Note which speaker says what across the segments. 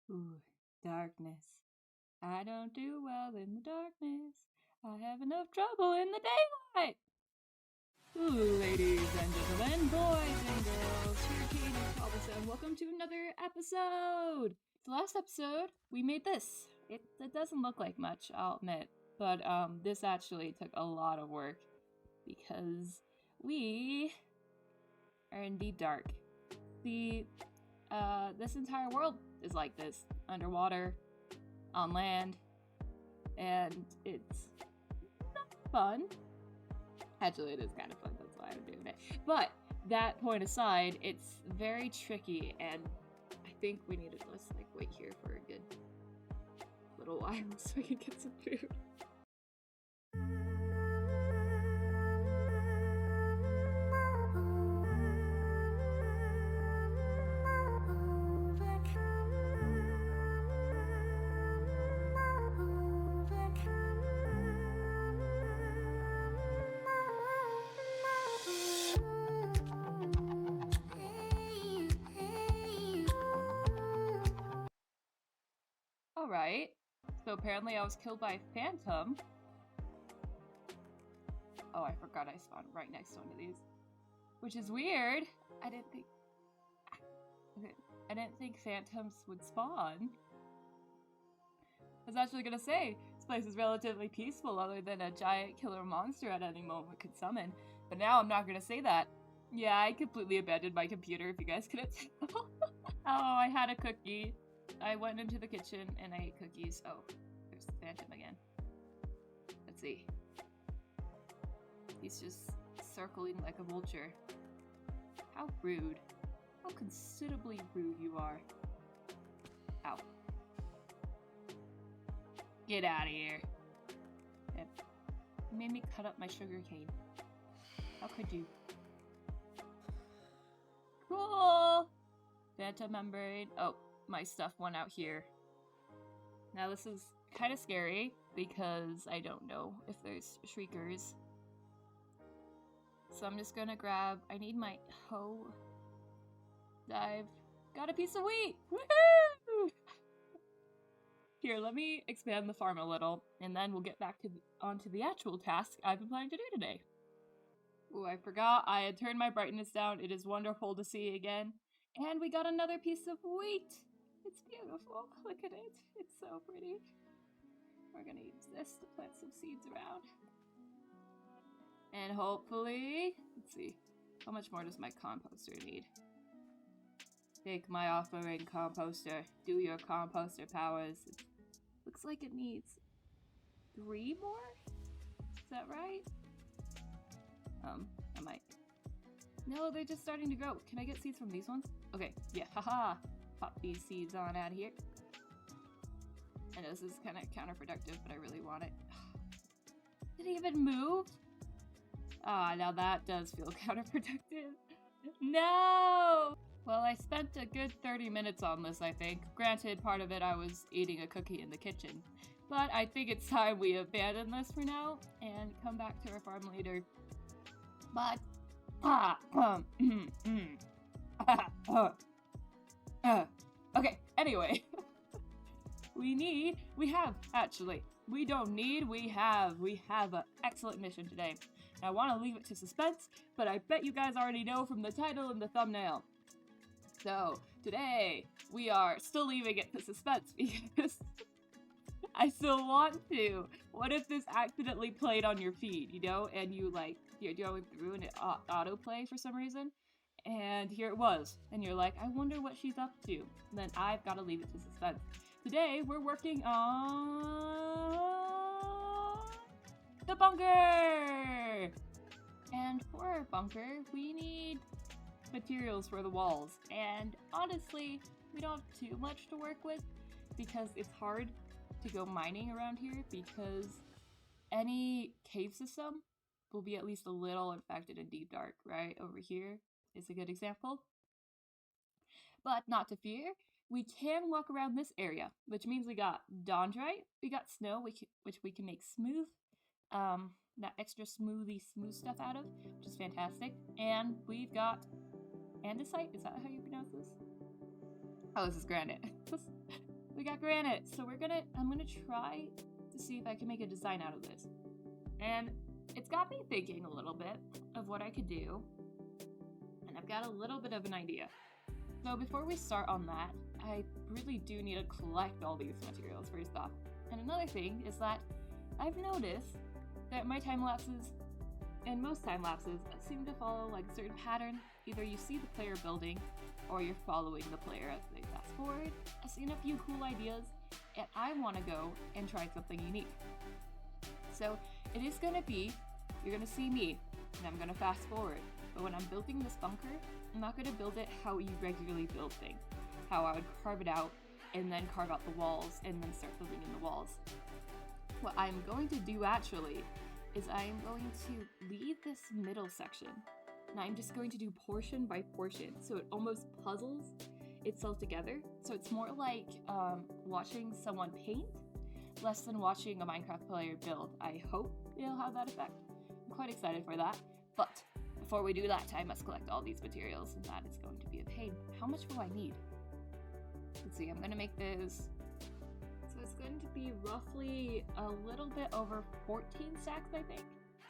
Speaker 1: Ooh, darkness. I don't do well in the darkness. I have enough trouble in the daylight. Ooh, ladies and gentlemen, boys and girls, here Kate and Thomas, and welcome to another episode. The last episode, we made this. It doesn't look like much, I'll admit, but this actually took a lot of work because we are in deep dark. This entire world is like this, underwater, on land, and it's not fun. Actually, it is kind of fun, that's why I'm doing it. But that point aside, it's very tricky, and I think we need to just wait here for a good little while so we can get some food. Alright, so apparently I was killed by a phantom. Oh, I forgot I spawned right next to one of these. Which is weird. I didn't think phantoms would spawn. I was actually gonna say, this place is relatively peaceful other than a giant killer monster at any moment could summon. But now I'm not gonna say that. Yeah, I completely abandoned my computer if you guys couldn't tell. Oh, I had a cookie. I went into the kitchen and I ate cookies. Oh, there's the phantom again. Let's see. He's just circling like a vulture. How rude. How considerably rude you are. Ow. Get out of here. Yep. You made me cut up my sugar cane. How could you? Cool! Phantom membrane. Oh. My stuff went out here. Now this is kind of scary because I don't know if there's shriekers. So I'm just gonna grab, I need my hoe. I've got a piece of wheat! Woohoo! Here, let me expand the farm a little and then we'll get back onto the actual task I've been planning to do today. Ooh, I forgot I had turned my brightness down. It is wonderful to see again. And we got another piece of wheat! It's beautiful. Look at it. It's so pretty. We're gonna use this to plant some seeds around. And hopefully, let's see, how much more does my composter need? Take my offering, composter. Do your composter powers. It looks like it needs 3 more? Is that right? I might. No, they're just starting to grow. Can I get seeds from these ones? Okay, yeah, haha. Pop these seeds on out of here. I know this is kind of counterproductive, but I really want it. Did it even move? Ah, now that does feel counterproductive. No! Well, I spent a good 30 minutes on this, I think. Granted, part of it I was eating a cookie in the kitchen. But I think it's time we abandon this for now and come back to our farm later. But... okay, anyway. We have an excellent mission today. And I want to leave it to suspense, but I bet you guys already know from the title and the thumbnail. So, today, we are still leaving it to suspense because I still want to. What if this accidentally played on your feed, you know, and you're going through and it autoplay for some reason? And here it was. And you're like, I wonder what she's up to. And then I've got to leave it to suspense. Today, we're working on the bunker! And for our bunker, we need materials for the walls. And honestly, we don't have too much to work with because it's hard to go mining around here because any cave system will be at least a little infected in deep dark, right? Over here is a good example. But not to fear, we can walk around this area, which means we got dendrite, we got snow, which we can make smooth, that extra smooth stuff out of, which is fantastic. And we've got andesite, is that how you pronounce this? Oh, this is granite. We got granite, so I'm gonna try to see if I can make a design out of this. And it's got me thinking a little bit of what I could do, and I've got a little bit of an idea. So before we start on that, I really do need to collect all these materials first off. And another thing is that I've noticed that my time lapses, and most time lapses, seem to follow like a certain pattern. Either you see the player building, or you're following the player as they fast forward. I've seen a few cool ideas, and I want to go and try something unique. So it is going to be, you're going to see me, and I'm going to fast forward. But when I'm building this bunker, I'm not going to build it how you regularly build things. How I would carve it out, and then carve out the walls, and then start building in the walls. What I'm going to do actually is I'm going to leave this middle section, and I'm just going to do portion by portion, so it almost puzzles itself together. So it's more like watching someone paint, less than watching a Minecraft player build. I hope it'll have that effect. I'm quite excited for that. But before we do that, I must collect all these materials, and that is going to be a pain. How much will I need? Let's see, I'm gonna make this. So it's going to be roughly a little bit over 14 stacks, I think.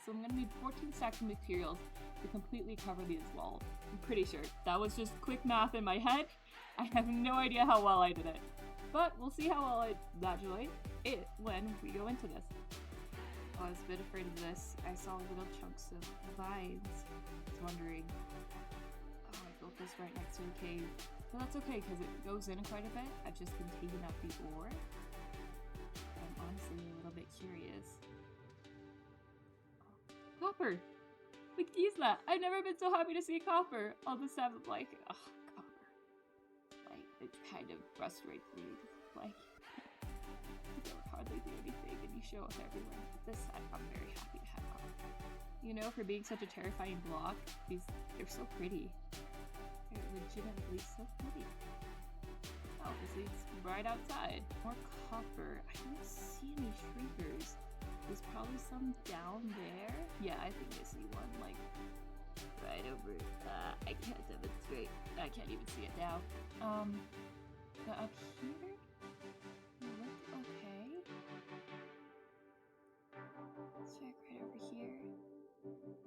Speaker 1: So I'm gonna need 14 stacks of materials to completely cover these walls. I'm pretty sure. That was just quick math in my head. I have no idea how well I did it. But we'll see how well I modulate it when we go into this. Oh, I was a bit afraid of this. I saw little chunks of vines. I was wondering, oh, I built this right next to a cave. But that's okay, because it goes in quite a bit. I've just been taking out the ore. I'm honestly a little bit curious. Oh, copper! We can use that! I've never been so happy to see copper! All this time I'm like, ugh, copper. Like, it kind of frustrates me. Like, you don't hardly do anything and you show up everywhere. But this time, I'm very happy to have copper. You know, for being such a terrifying block, they're so pretty. They're legitimately so pretty. Oh, this is right outside. More copper. I don't see any shriekers. There's probably some down there. Yeah, I think I see one, like, right over. I can't demonstrate. I can't even see it now. But up here? Look okay. Let's check right over here.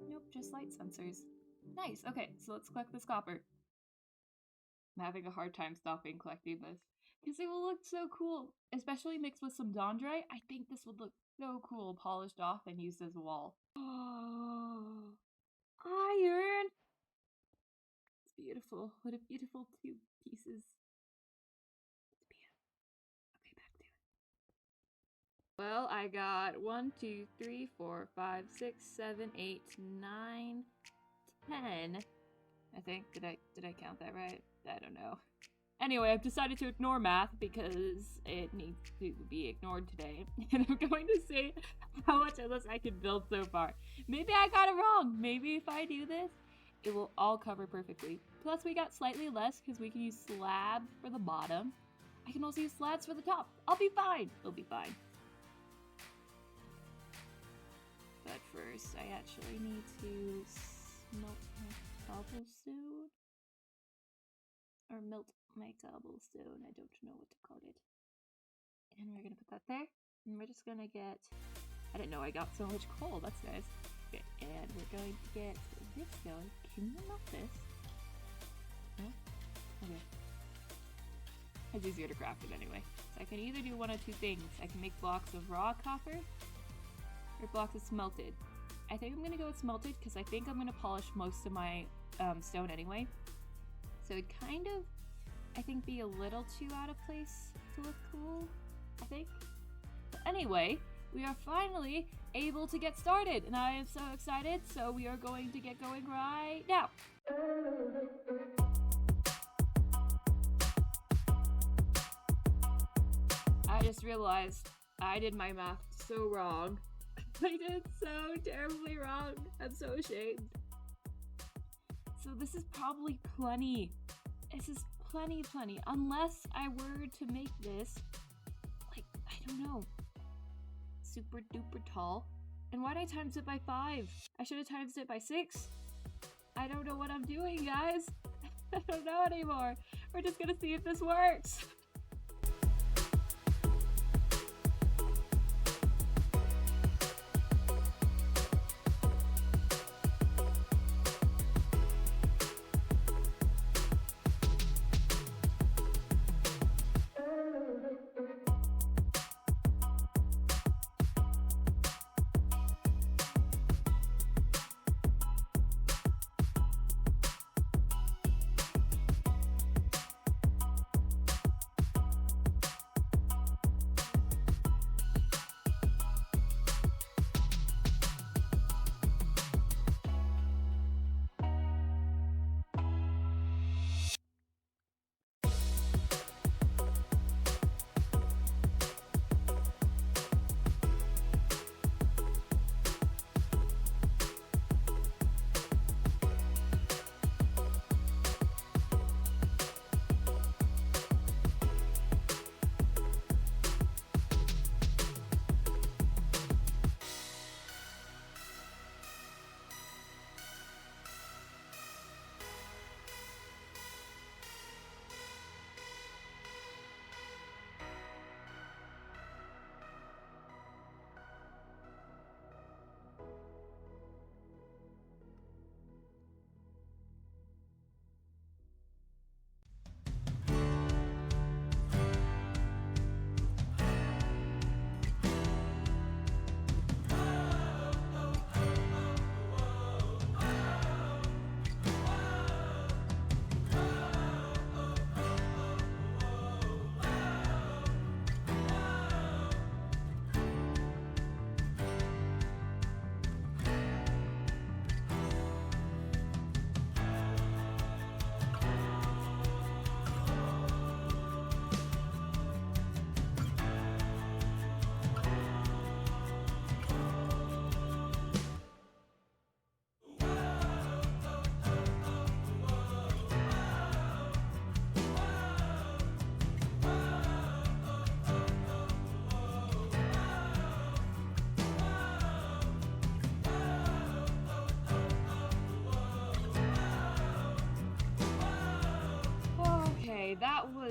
Speaker 1: Nope, just light sensors. Nice, okay, so let's collect this copper. I'm having a hard time stopping collecting this because it will look so cool, especially mixed with some Dondrite. I think this would look so cool, polished off and used as a wall. Oh, iron! It's beautiful. What a beautiful two pieces. It's beautiful. Okay, back to it. Well, I got 1, 2, 3, 4, 5, 6, 7, 8, 9, 10. I think. Did I count that right? I don't know. Anyway, I've decided to ignore math because it needs to be ignored today. And I'm going to see how much of this I can build so far. Maybe I got it wrong. Maybe if I do this, it will all cover perfectly. Plus we got slightly less because we can use slabs for the bottom. I can also use slabs for the top. I'll be fine. It'll be fine. But first, I actually need to smelt my cobblestone. Or melt my cobblestone. I don't know what to call it. And we're gonna put that there. And we're just gonna get... I didn't know I got so much coal. That's nice. Okay, and we're going to get this going. Can you melt this? No? Okay. It's easier to craft it anyway. So I can either do one of two things. I can make blocks of raw copper or blocks of smelted. I think I'm gonna go with smelted because I think I'm gonna polish most of my stone anyway. So it'd kind of, I think, be a little too out of place to look cool, I think. But anyway, we are finally able to get started, and I am so excited, so we are going to get going right now. I just realized I did my math so wrong. I did so terribly wrong. I'm so ashamed. So this is probably plenty. This is plenty. Unless I were to make this, like, I don't know, super duper tall. And why'd I times it by 5? I should have times it by 6. I don't know what I'm doing, guys. I don't know anymore. We're just gonna see if this works.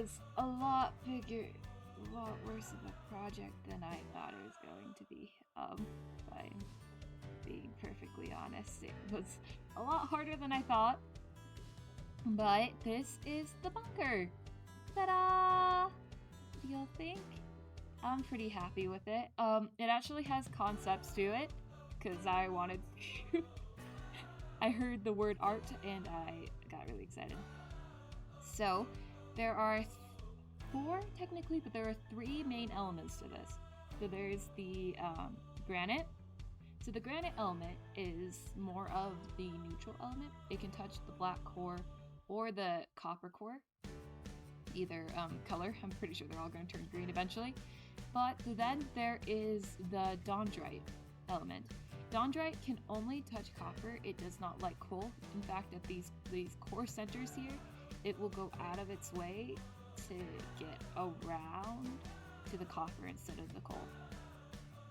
Speaker 1: was a lot bigger, a lot worse of a project than I thought it was going to be. If I'm being perfectly honest, it was a lot harder than I thought. But this is the bunker. Ta-da! What do y'all think? I'm pretty happy with it. It actually has concepts to it, because I wanted to. I heard the word art and I got really excited. So, there are 4 technically, but there are 3 main elements to this. So there's the granite. So the granite element is more of the neutral element. It can touch the black core or the copper core, either color. I'm pretty sure they're all going to turn green eventually. But then there is the dendrite element. Dendrite can only touch copper. It does not like coal. In fact, at these core centers here, it will go out of its way to get around to the copper instead of the coal.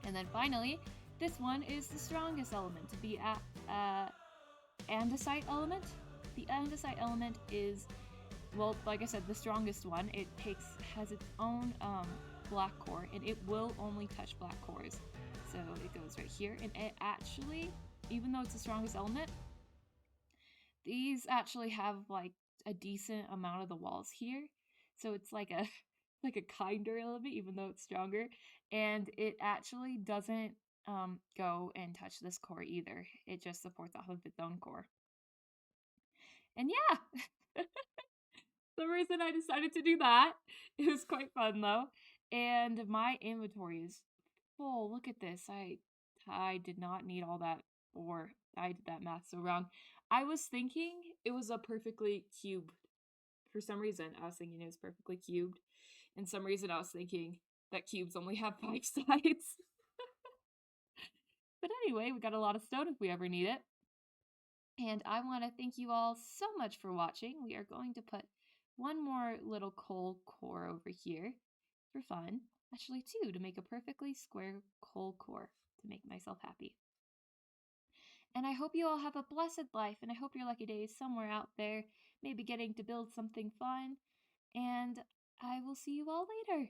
Speaker 1: And then finally, this one is the strongest element, the andesite element. The andesite element is, well, like I said, the strongest one. It has its own black core, and it will only touch black cores. So it goes right here, and it actually, even though it's the strongest element, these actually have like a decent amount of the walls here. So it's like a kinder element, even though it's stronger, and it actually doesn't go and touch this core either. It just supports off of its own core. And yeah, the reason I decided to do that, it was quite fun though. And my inventory is full. Look at this. I did not need all that, or I did that math so wrong. I was thinking it was a perfectly cubed. For some reason, I was thinking it was perfectly cubed. And some reason I was thinking that cubes only have 5 sides. But anyway, we got a lot of stone if we ever need it. And I want to thank you all so much for watching. We are going to put one more little coal core over here for fun. Actually 2 to make a perfectly square coal core to make myself happy. And I hope you all have a blessed life, and I hope your lucky day is somewhere out there, maybe getting to build something fun. And I will see you all later.